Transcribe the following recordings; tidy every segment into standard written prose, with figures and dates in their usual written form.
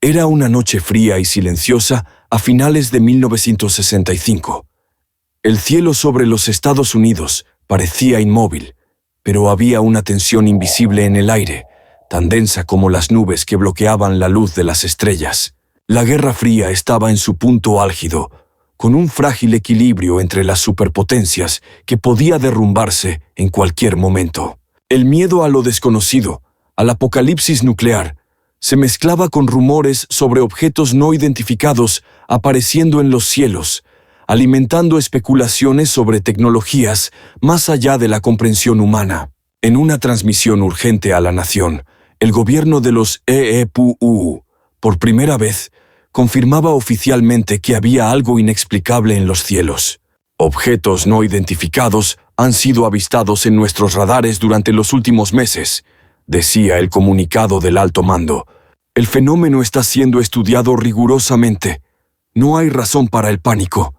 Era una noche fría y silenciosa a finales de 1965. El cielo sobre los Estados Unidos parecía inmóvil, pero había una tensión invisible en el aire, tan densa como las nubes que bloqueaban la luz de las estrellas. La Guerra Fría estaba en su punto álgido, con un frágil equilibrio entre las superpotencias que podía derrumbarse en cualquier momento. El miedo a lo desconocido, al apocalipsis nuclear, se mezclaba con rumores sobre objetos no identificados apareciendo en los cielos, alimentando especulaciones sobre tecnologías más allá de la comprensión humana. En una transmisión urgente a la nación, el gobierno de los EEPU, por primera vez, confirmaba oficialmente que había algo inexplicable en los cielos. Objetos no identificados han sido avistados en nuestros radares durante los últimos meses, decía el comunicado del alto mando. El fenómeno está siendo estudiado rigurosamente. No hay razón para el pánico.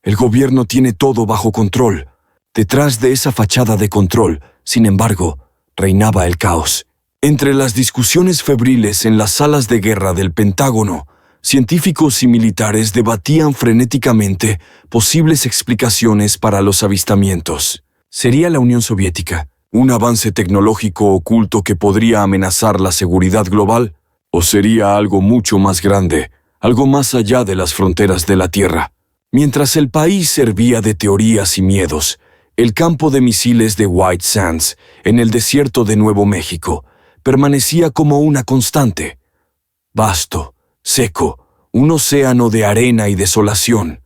El gobierno tiene todo bajo control. Detrás de esa fachada de control, sin embargo, reinaba el caos. Entre las discusiones febriles en las salas de guerra del Pentágono, científicos y militares debatían frenéticamente posibles explicaciones para los avistamientos. ¿Sería la Unión Soviética un avance tecnológico oculto que podría amenazar la seguridad global? ¿O sería algo mucho más grande, algo más allá de las fronteras de la Tierra? Mientras el país servía de teorías y miedos, el campo de misiles de White Sands, en el desierto de Nuevo México, permanecía como una constante. Vasto, seco, un océano de arena y desolación.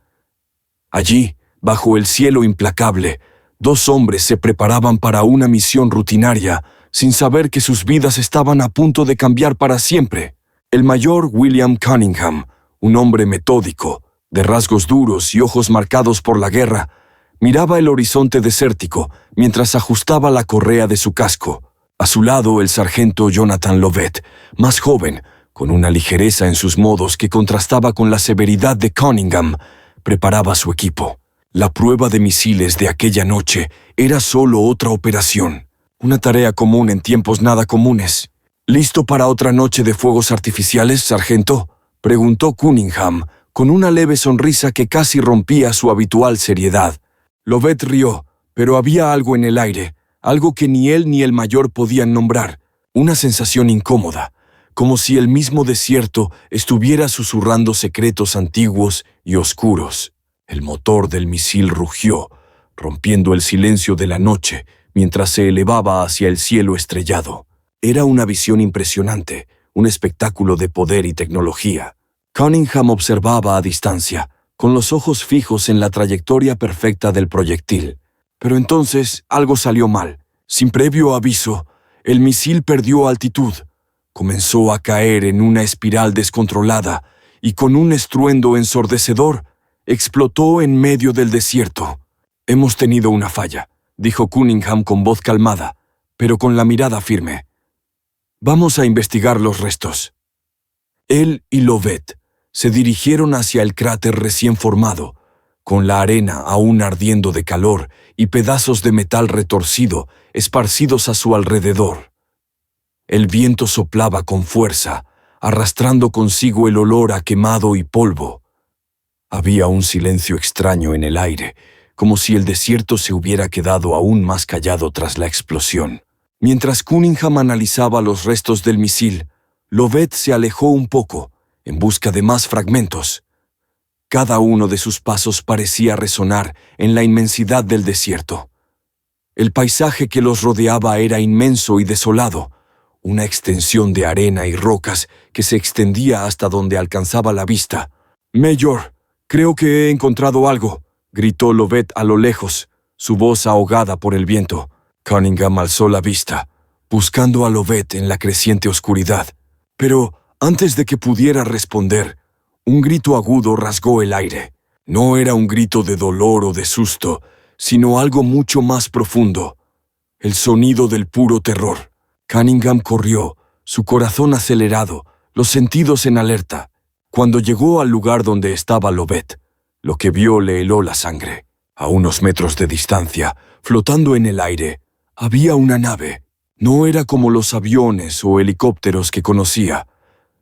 Allí, bajo el cielo implacable, 2 hombres se preparaban para una misión rutinaria, sin saber que sus vidas estaban a punto de cambiar para siempre. El mayor William Cunningham, un hombre metódico, de rasgos duros y ojos marcados por la guerra, miraba el horizonte desértico mientras ajustaba la correa de su casco. A su lado, el sargento Jonathan Lovett, más joven, con una ligereza en sus modos que contrastaba con la severidad de Cunningham, preparaba su equipo. La prueba de misiles de aquella noche era solo otra operación, una tarea común en tiempos nada comunes. ¿Listo para otra noche de fuegos artificiales, sargento?, preguntó Cunningham, con una leve sonrisa que casi rompía su habitual seriedad. Lovett rió, pero había algo en el aire, algo que ni él ni el mayor podían nombrar, una sensación incómoda, como si el mismo desierto estuviera susurrando secretos antiguos y oscuros. El motor del misil rugió, rompiendo el silencio de la noche mientras se elevaba hacia el cielo estrellado. Era una visión impresionante, un espectáculo de poder y tecnología. Cunningham observaba a distancia, con los ojos fijos en la trayectoria perfecta del proyectil. Pero entonces algo salió mal. Sin previo aviso, el misil perdió altitud. Comenzó a caer en una espiral descontrolada y con un estruendo ensordecedor, explotó en medio del desierto. «Hemos tenido una falla», dijo Cunningham con voz calmada, pero con la mirada firme. «Vamos a investigar los restos». Él y Lovett se dirigieron hacia el cráter recién formado, con la arena aún ardiendo de calor y pedazos de metal retorcido esparcidos a su alrededor. El viento soplaba con fuerza, arrastrando consigo el olor a quemado y polvo. Había un silencio extraño en el aire, como si el desierto se hubiera quedado aún más callado tras la explosión. Mientras Cunningham analizaba los restos del misil, Lovett se alejó un poco, en busca de más fragmentos. Cada uno de sus pasos parecía resonar en la inmensidad del desierto. El paisaje que los rodeaba era inmenso y desolado, una extensión de arena y rocas que se extendía hasta donde alcanzaba la vista. «Mayor, creo que he encontrado algo», gritó Lovett a lo lejos, su voz ahogada por el viento. Cunningham alzó la vista, buscando a Lovett en la creciente oscuridad. Pero antes de que pudiera responder, un grito agudo rasgó el aire. No era un grito de dolor o de susto, sino algo mucho más profundo. El sonido del puro terror. Cunningham corrió, su corazón acelerado, los sentidos en alerta. Cuando llegó al lugar donde estaba Lovett, lo que vio le heló la sangre. A unos metros de distancia, flotando en el aire, había una nave. No era como los aviones o helicópteros que conocía.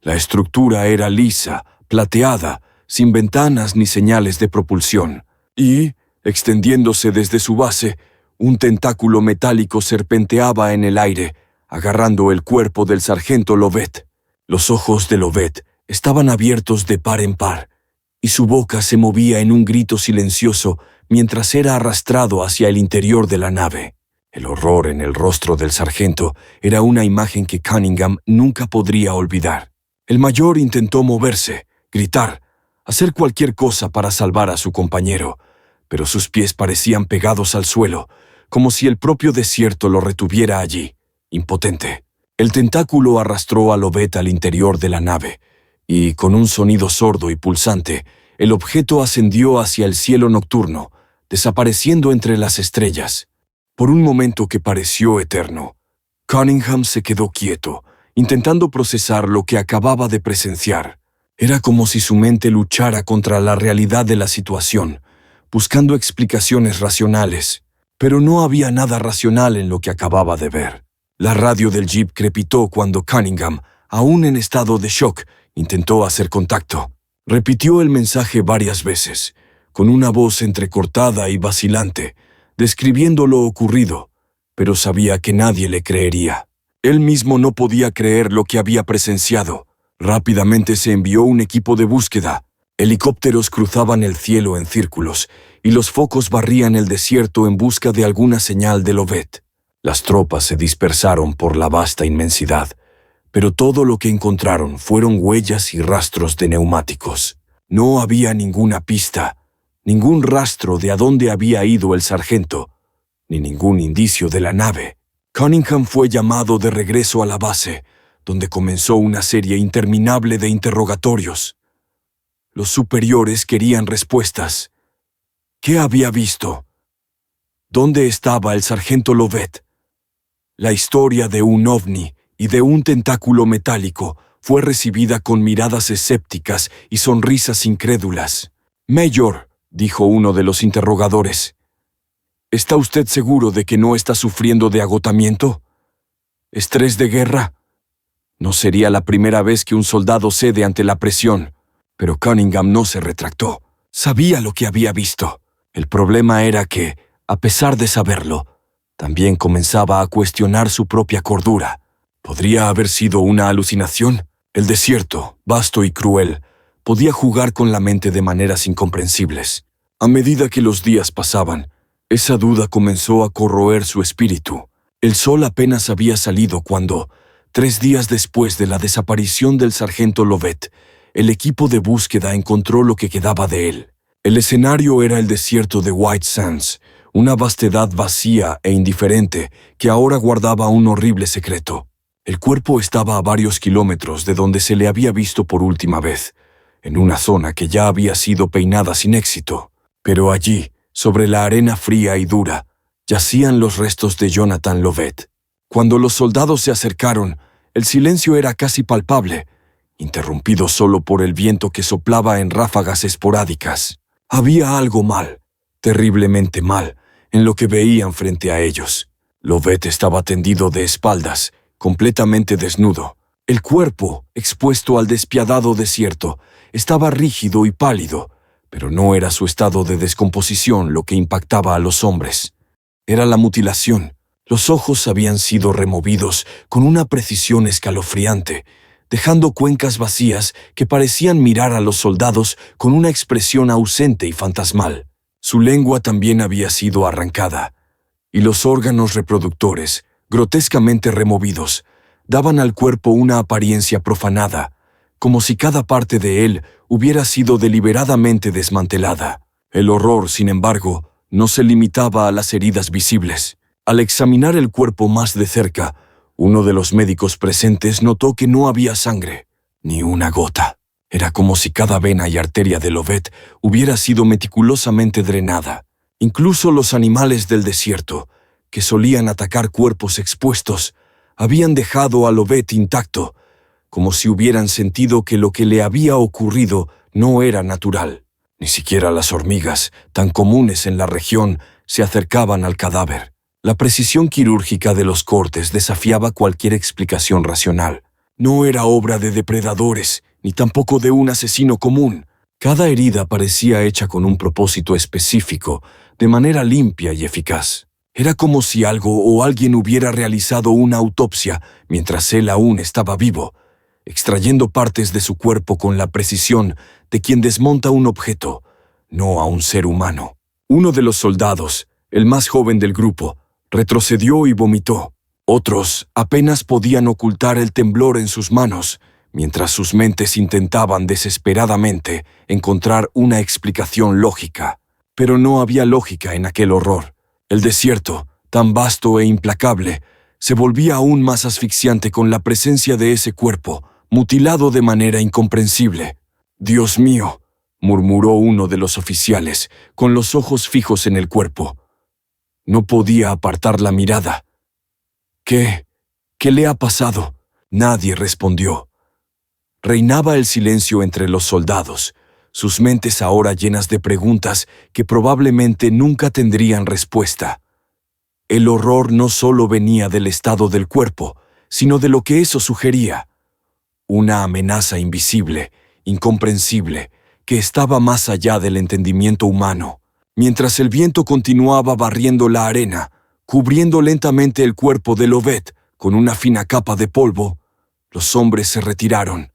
La estructura era lisa, plateada, sin ventanas ni señales de propulsión, y, extendiéndose desde su base, un tentáculo metálico serpenteaba en el aire, agarrando el cuerpo del sargento Lovett. Los ojos de Lovett estaban abiertos de par en par, y su boca se movía en un grito silencioso mientras era arrastrado hacia el interior de la nave. El horror en el rostro del sargento era una imagen que Cunningham nunca podría olvidar. El mayor intentó moverse, gritar, hacer cualquier cosa para salvar a su compañero, pero sus pies parecían pegados al suelo, como si el propio desierto lo retuviera allí, impotente. El tentáculo arrastró a Lovett al interior de la nave, y, con un sonido sordo y pulsante, el objeto ascendió hacia el cielo nocturno, desapareciendo entre las estrellas. Por un momento que pareció eterno, Cunningham se quedó quieto, intentando procesar lo que acababa de presenciar. Era como si su mente luchara contra la realidad de la situación, buscando explicaciones racionales, pero no había nada racional en lo que acababa de ver. La radio del jeep crepitó cuando Cunningham, aún en estado de shock, intentó hacer contacto. Repitió el mensaje varias veces, con una voz entrecortada y vacilante, describiendo lo ocurrido, pero sabía que nadie le creería. Él mismo no podía creer lo que había presenciado. Rápidamente se envió un equipo de búsqueda. Helicópteros cruzaban el cielo en círculos, y los focos barrían el desierto en busca de alguna señal de Lovett. Las tropas se dispersaron por la vasta inmensidad, pero todo lo que encontraron fueron huellas y rastros de neumáticos. No había ninguna pista, ningún rastro de a dónde había ido el sargento, ni ningún indicio de la nave. Cunningham fue llamado de regreso a la base, donde comenzó una serie interminable de interrogatorios. Los superiores querían respuestas. ¿Qué había visto? ¿Dónde estaba el sargento Lovett? La historia de un ovni y de un tentáculo metálico fue recibida con miradas escépticas y sonrisas incrédulas. «Mayor», dijo uno de los interrogadores, ¿está usted seguro de que no está sufriendo de agotamiento? ¿Estrés de guerra? No sería la primera vez que un soldado cede ante la presión, pero Cunningham no se retractó. Sabía lo que había visto. El problema era que, a pesar de saberlo, también comenzaba a cuestionar su propia cordura. ¿Podría haber sido una alucinación? El desierto, vasto y cruel, podía jugar con la mente de maneras incomprensibles. A medida que los días pasaban, esa duda comenzó a corroer su espíritu. El sol apenas había salido cuando, 3 días después de la desaparición del sargento Lovett, el equipo de búsqueda encontró lo que quedaba de él. El escenario era el desierto de White Sands, una vastedad vacía e indiferente que ahora guardaba un horrible secreto. El cuerpo estaba a varios kilómetros de donde se le había visto por última vez, en una zona que ya había sido peinada sin éxito. Pero allí, sobre la arena fría y dura, yacían los restos de Jonathan Lovett. Cuando los soldados se acercaron, el silencio era casi palpable, interrumpido solo por el viento que soplaba en ráfagas esporádicas. Había algo mal, terriblemente mal, en lo que veían frente a ellos. Lovett estaba tendido de espaldas, completamente desnudo. El cuerpo, expuesto al despiadado desierto, estaba rígido y pálido, pero no era su estado de descomposición lo que impactaba a los hombres. Era la mutilación. Los ojos habían sido removidos con una precisión escalofriante, dejando cuencas vacías que parecían mirar a los soldados con una expresión ausente y fantasmal. Su lengua también había sido arrancada, y los órganos reproductores, grotescamente removidos, daban al cuerpo una apariencia profanada, como si cada parte de él hubiera sido deliberadamente desmantelada. El horror, sin embargo, no se limitaba a las heridas visibles. Al examinar el cuerpo más de cerca, uno de los médicos presentes notó que no había sangre, ni una gota. Era como si cada vena y arteria de Lovett hubiera sido meticulosamente drenada. Incluso los animales del desierto, que solían atacar cuerpos expuestos, habían dejado a Lovett intacto, como si hubieran sentido que lo que le había ocurrido no era natural. Ni siquiera las hormigas, tan comunes en la región, se acercaban al cadáver. La precisión quirúrgica de los cortes desafiaba cualquier explicación racional. No era obra de depredadores, ni tampoco de un asesino común. Cada herida parecía hecha con un propósito específico, de manera limpia y eficaz. Era como si algo o alguien hubiera realizado una autopsia mientras él aún estaba vivo, extrayendo partes de su cuerpo con la precisión de quien desmonta un objeto, no a un ser humano. Uno de los soldados, el más joven del grupo, retrocedió y vomitó. Otros apenas podían ocultar el temblor en sus manos, mientras sus mentes intentaban desesperadamente encontrar una explicación lógica. Pero no había lógica en aquel horror. El desierto, tan vasto e implacable, se volvía aún más asfixiante con la presencia de ese cuerpo, mutilado de manera incomprensible. «Dios mío», murmuró uno de los oficiales, con los ojos fijos en el cuerpo. No podía apartar la mirada. «¿Qué le ha pasado?». Nadie respondió. Reinaba el silencio entre los soldados, sus mentes ahora llenas de preguntas que probablemente nunca tendrían respuesta. El horror no solo venía del estado del cuerpo, sino de lo que eso sugería. Una amenaza invisible, incomprensible, que estaba más allá del entendimiento humano. Mientras el viento continuaba barriendo la arena, cubriendo lentamente el cuerpo de Lovett con una fina capa de polvo, los hombres se retiraron.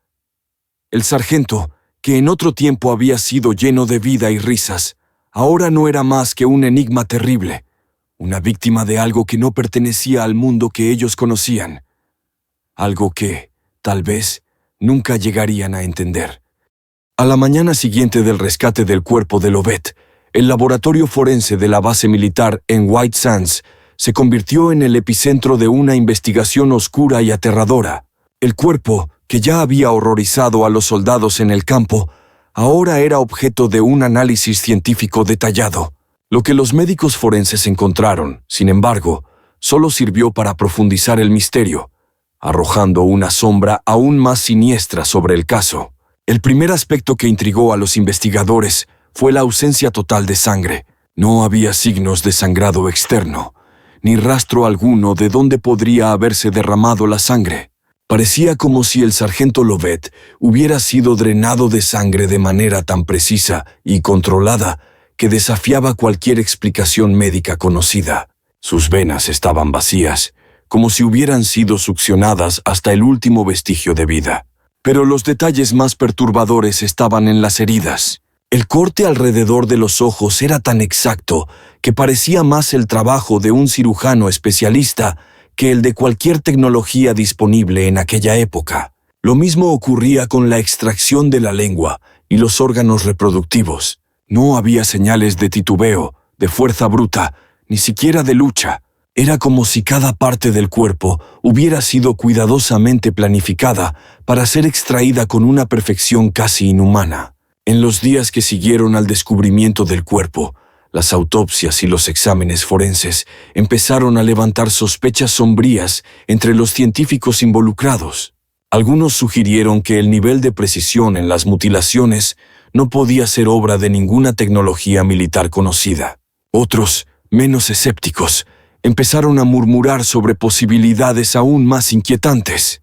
El sargento, que en otro tiempo había sido lleno de vida y risas, ahora no era más que un enigma terrible, una víctima de algo que no pertenecía al mundo que ellos conocían, algo que, tal vez, nunca llegarían a entender. A la mañana siguiente del rescate del cuerpo de Lovett, el laboratorio forense de la base militar en White Sands se convirtió en el epicentro de una investigación oscura y aterradora. El cuerpo, que ya había horrorizado a los soldados en el campo, ahora era objeto de un análisis científico detallado. Lo que los médicos forenses encontraron, sin embargo, solo sirvió para profundizar el misterio, arrojando una sombra aún más siniestra sobre el caso. El primer aspecto que intrigó a los investigadores fue la ausencia total de sangre. No había signos de sangrado externo, ni rastro alguno de dónde podría haberse derramado la sangre. Parecía como si el sargento Lovett hubiera sido drenado de sangre de manera tan precisa y controlada que desafiaba cualquier explicación médica conocida. Sus venas estaban vacías, como si hubieran sido succionadas hasta el último vestigio de vida. Pero los detalles más perturbadores estaban en las heridas. El corte alrededor de los ojos era tan exacto que parecía más el trabajo de un cirujano especialista que el de cualquier tecnología disponible en aquella época. Lo mismo ocurría con la extracción de la lengua y los órganos reproductivos. No había señales de titubeo, de fuerza bruta, ni siquiera de lucha. Era como si cada parte del cuerpo hubiera sido cuidadosamente planificada para ser extraída con una perfección casi inhumana. En los días que siguieron al descubrimiento del cuerpo, las autopsias y los exámenes forenses empezaron a levantar sospechas sombrías entre los científicos involucrados. Algunos sugirieron que el nivel de precisión en las mutilaciones no podía ser obra de ninguna tecnología militar conocida. Otros, menos escépticos, empezaron a murmurar sobre posibilidades aún más inquietantes.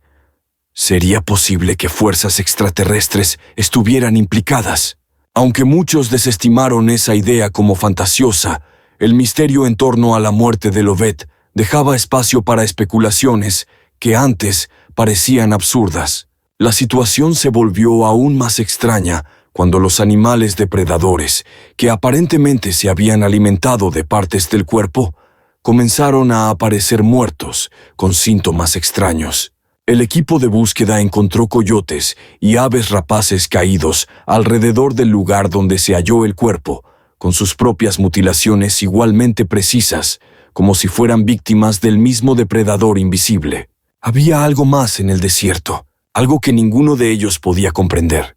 ¿Sería posible que fuerzas extraterrestres estuvieran implicadas? Aunque muchos desestimaron esa idea como fantasiosa, el misterio en torno a la muerte de Lovett dejaba espacio para especulaciones que antes parecían absurdas. La situación se volvió aún más extraña cuando los animales depredadores, que aparentemente se habían alimentado de partes del cuerpo, comenzaron a aparecer muertos, con síntomas extraños. El equipo de búsqueda encontró coyotes y aves rapaces caídos alrededor del lugar donde se halló el cuerpo, con sus propias mutilaciones igualmente precisas, como si fueran víctimas del mismo depredador invisible. Había algo más en el desierto, algo que ninguno de ellos podía comprender.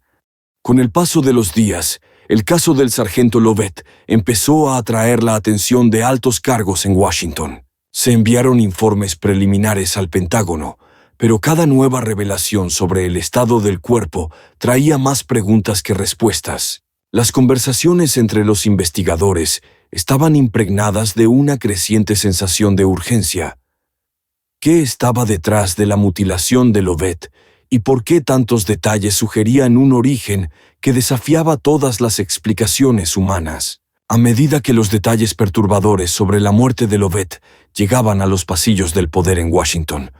Con el paso de los días, el caso del sargento Lovett empezó a atraer la atención de altos cargos en Washington. Se enviaron informes preliminares al Pentágono, pero cada nueva revelación sobre el estado del cuerpo traía más preguntas que respuestas. Las conversaciones entre los investigadores estaban impregnadas de una creciente sensación de urgencia. ¿Qué estaba detrás de la mutilación de Lovett ¿Y por qué tantos detalles sugerían un origen que desafiaba todas las explicaciones humanas? A medida que los detalles perturbadores sobre la muerte de Lovett llegaban a los pasillos del poder en Washington,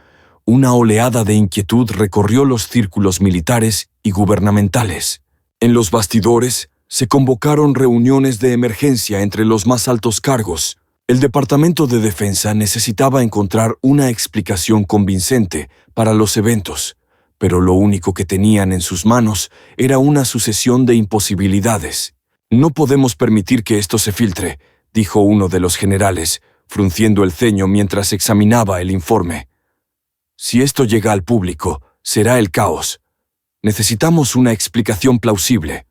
una oleada de inquietud recorrió los círculos militares y gubernamentales. En los bastidores se convocaron reuniones de emergencia entre los más altos cargos. El Departamento de Defensa necesitaba encontrar una explicación convincente para los eventos, pero lo único que tenían en sus manos era una sucesión de imposibilidades. «No podemos permitir que esto se filtre», dijo uno de los generales, frunciendo el ceño mientras examinaba el informe. «Si esto llega al público, será el caos. Necesitamos una explicación plausible».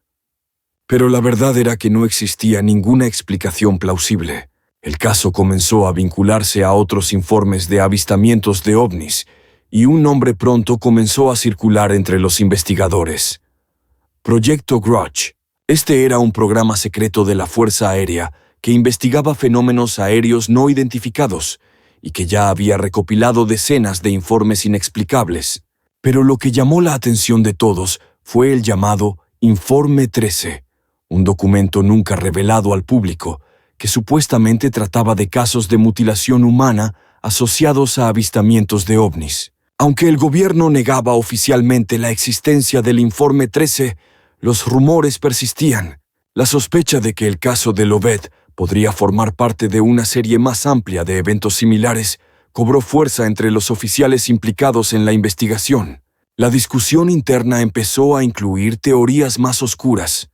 Pero la verdad era que no existía ninguna explicación plausible. El caso comenzó a vincularse a otros informes de avistamientos de ovnis, y un nombre pronto comenzó a circular entre los investigadores. Proyecto Grudge. Este era un programa secreto de la Fuerza Aérea que investigaba fenómenos aéreos no identificados y que ya había recopilado decenas de informes inexplicables. Pero lo que llamó la atención de todos fue el llamado Informe 13, un documento nunca revelado al público que supuestamente trataba de casos de mutilación humana asociados a avistamientos de ovnis. Aunque el gobierno negaba oficialmente la existencia del Informe 13, los rumores persistían. La sospecha de que el caso de Lovett podría formar parte de una serie más amplia de eventos similares cobró fuerza entre los oficiales implicados en la investigación. La discusión interna empezó a incluir teorías más oscuras.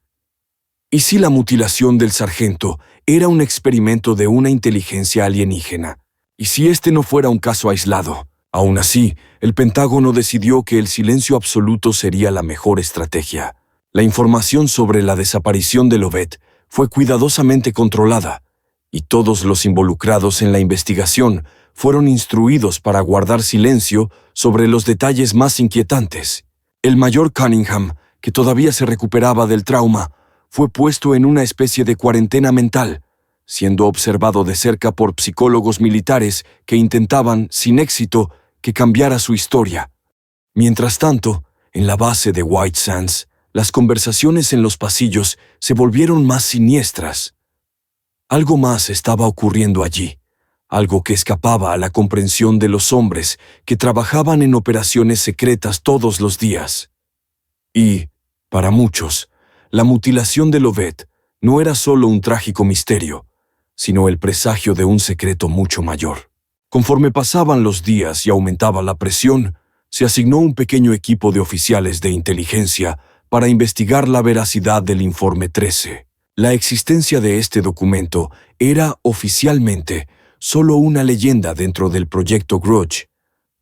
¿Y si la mutilación del sargento era un experimento de una inteligencia alienígena? ¿Y si este no fuera un caso aislado? Aún así, el Pentágono decidió que el silencio absoluto sería la mejor estrategia. La información sobre la desaparición de Lovett fue cuidadosamente controlada, y todos los involucrados en la investigación fueron instruidos para guardar silencio sobre los detalles más inquietantes. El mayor Cunningham, que todavía se recuperaba del trauma, fue puesto en una especie de cuarentena mental, siendo observado de cerca por psicólogos militares que intentaban, sin éxito, que cambiara su historia. Mientras tanto, en la base de White Sands, las conversaciones en los pasillos se volvieron más siniestras. Algo más estaba ocurriendo allí, algo que escapaba a la comprensión de los hombres que trabajaban en operaciones secretas todos los días. Y, para muchos, la mutilación de Lovett no era solo un trágico misterio, sino el presagio de un secreto mucho mayor. Conforme pasaban los días y aumentaba la presión, se asignó un pequeño equipo de oficiales de inteligencia para investigar la veracidad del Informe 13. La existencia de este documento era oficialmente solo una leyenda dentro del Proyecto Grudge,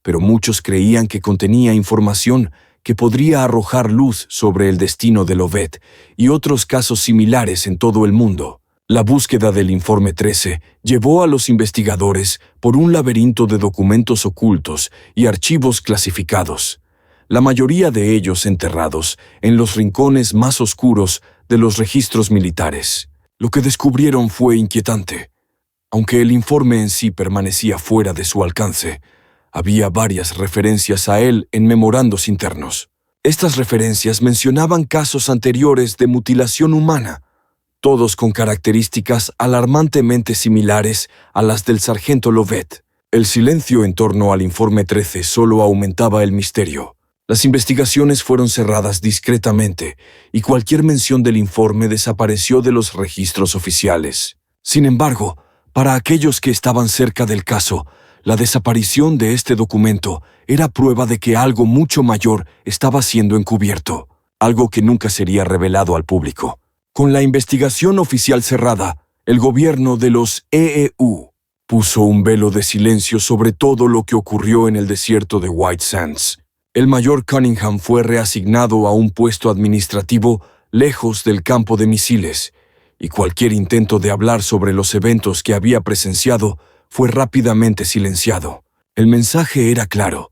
pero muchos creían que contenía información que podría arrojar luz sobre el destino de Lovett y otros casos similares en todo el mundo. La búsqueda del Informe 13 llevó a los investigadores por un laberinto de documentos ocultos y archivos clasificados, la mayoría de ellos enterrados en los rincones más oscuros de los registros militares. Lo que descubrieron fue inquietante. Aunque el informe en sí permanecía fuera de su alcance, había varias referencias a él en memorandos internos. Estas referencias mencionaban casos anteriores de mutilación humana, todos con características alarmantemente similares a las del sargento Lovett. El silencio en torno al Informe 13 solo aumentaba el misterio. Las investigaciones fueron cerradas discretamente y cualquier mención del informe desapareció de los registros oficiales. Sin embargo, para aquellos que estaban cerca del caso, la desaparición de este documento era prueba de que algo mucho mayor estaba siendo encubierto, algo que nunca sería revelado al público. Con la investigación oficial cerrada, el gobierno de los EEU puso un velo de silencio sobre todo lo que ocurrió en el desierto de White Sands. El mayor Cunningham fue reasignado a un puesto administrativo lejos del campo de misiles, y cualquier intento de hablar sobre los eventos que había presenciado fue rápidamente silenciado. El mensaje era claro: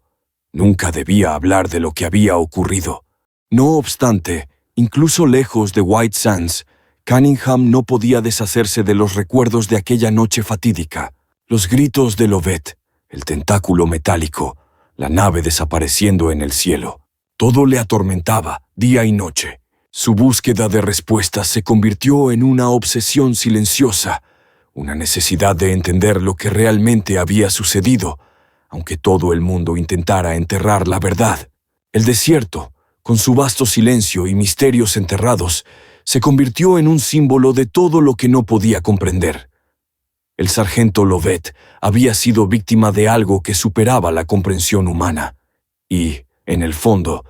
nunca debía hablar de lo que había ocurrido. No obstante, incluso lejos de White Sands, Cunningham no podía deshacerse de los recuerdos de aquella noche fatídica. Los gritos de Lovett, el tentáculo metálico, la nave desapareciendo en el cielo. Todo le atormentaba, día y noche. Su búsqueda de respuestas se convirtió en una obsesión silenciosa, una necesidad de entender lo que realmente había sucedido, aunque todo el mundo intentara enterrar la verdad. El desierto, con su vasto silencio y misterios enterrados, se convirtió en un símbolo de todo lo que no podía comprender. El sargento Lovett había sido víctima de algo que superaba la comprensión humana, y, en el fondo,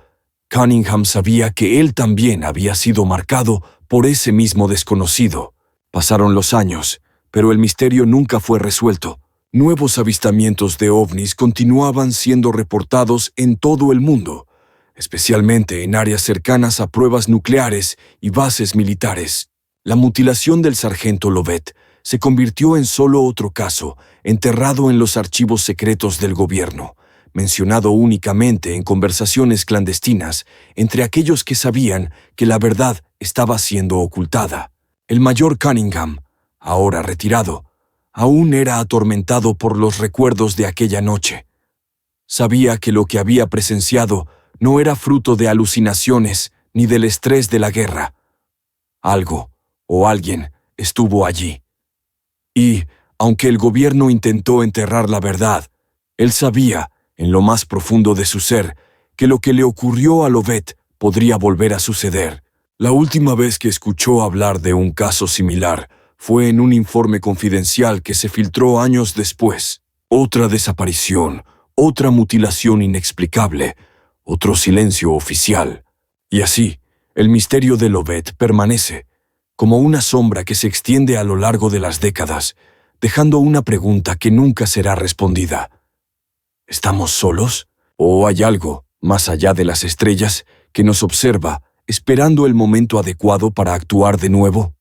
Cunningham sabía que él también había sido marcado por ese mismo desconocido. Pasaron los años, pero el misterio nunca fue resuelto. Nuevos avistamientos de ovnis continuaban siendo reportados en todo el mundo, especialmente en áreas cercanas a pruebas nucleares y bases militares. La mutilación del sargento Lovett se convirtió en solo otro caso, enterrado en los archivos secretos del gobierno, mencionado únicamente en conversaciones clandestinas entre aquellos que sabían que la verdad estaba siendo ocultada. El mayor Cunningham, ahora retirado, aún era atormentado por los recuerdos de aquella noche. Sabía que lo que había presenciado no era fruto de alucinaciones ni del estrés de la guerra. Algo o alguien estuvo allí. Y, aunque el gobierno intentó enterrar la verdad, él sabía, en lo más profundo de su ser, que lo que le ocurrió a Lovett podría volver a suceder. La última vez que escuchó hablar de un caso similar fue en un informe confidencial que se filtró años después. Otra desaparición, otra mutilación inexplicable, otro silencio oficial. Y así, el misterio de Lovett permanece, como una sombra que se extiende a lo largo de las décadas, dejando una pregunta que nunca será respondida. ¿Estamos solos? ¿O hay algo, más allá de las estrellas, que nos observa, esperando el momento adecuado para actuar de nuevo?